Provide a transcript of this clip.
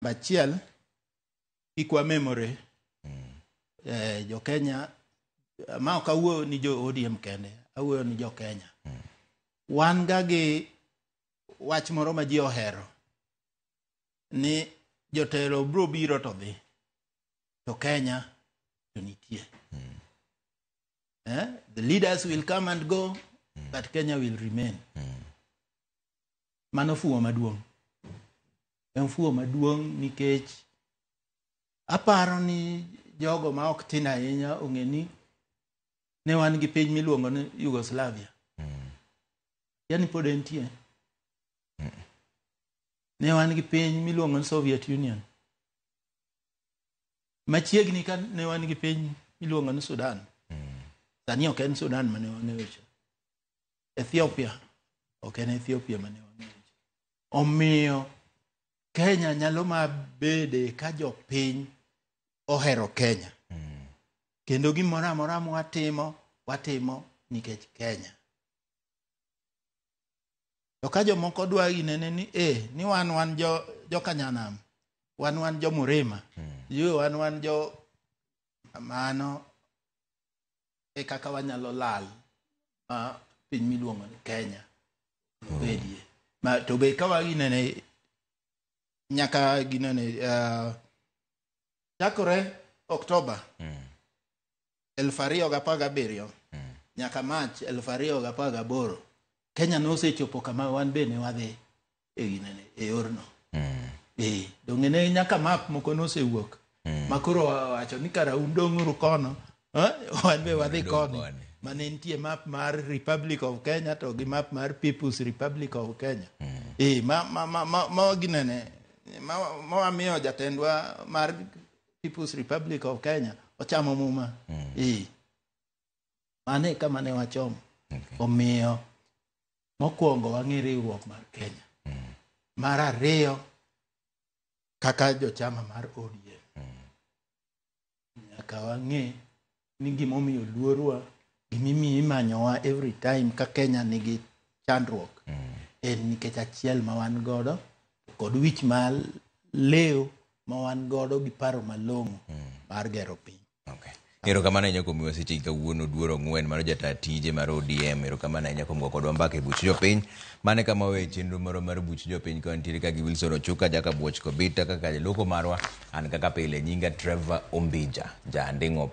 Bachiel ikwa memory jo Kenya ma okawuo ni jo ODM kende, awuo ni jo Kenya. Wan ga gi wach moro ma ji ohero ni jotelo bro biro to dhi to Kenya to nitie. The leaders will come and go, but Kenya will remain. Mano fuo maduong'. En fuo maduong' nikech aparo ni jogo ma ok tin ahinya ong'e ni ne wan gi piny miluongo ni Yugoslavia. Yani pod entie. Ne wan gi piny miluongo ni Soviet Union. Machiegni ka ne wan gi piny miluongo ni Sudan. Sani ok en Sudan mane wang'eyo. Ethiopia ok en Ethiopia mane wang'eyo. Omiyo Kenya nyalo mabede ka jopiny ohero Kenya. Kendo gimoro amora watimo nikech Kenya. To ka jomoko dwa inene ni ni wan jo Kanyanam, wan jo Murima, wan jo mano e kaka wanyalo lal piny miluongo ni Kenya. Bedie. To be ka waginene nyaka ginene chakore Oktoba 2017 nyaka March 2018 Kenya nosechopo kama wan bende wadhi e orno. Dongene nyaka map moko nosewuok. Makoro wacho ni kara undong'uru kono, wan be wadhi kono. Mane nitie map mar Republic of Kenya to gi map mar People's Republic of Kenya. Ma ginene ma wamiyo jatendwa mar People's Republic of Kenya ochamo muma. Mane kama ne wachomo. Omiyo mokwongo wang'e riwruok mar Kenya. Mar ariyo kaka jochama mar ODM. Nyaka wang'e ni gimomiyo luorwa gimimiyo imanyowa every time ka Kenya nigi chandruok. En nikech achiel ma wan godo kod wich ma leo ma wan godo gi paro malong'o mar gero piny. Erokamano ahinya kuom miwa seche kawuono Duoro Ong'wen mano jata tije mar ODM. Erokamano ahinya kuom go kodwa mbaka e buch jopiny. Mane kama we chenro moro mar buch jopiny ka nitiere ka gi Wilson Ochuka, Jaka Buoch Kobita, kaka jaloko marwa an kaka pile nyinga Trevor Ombija, janding'o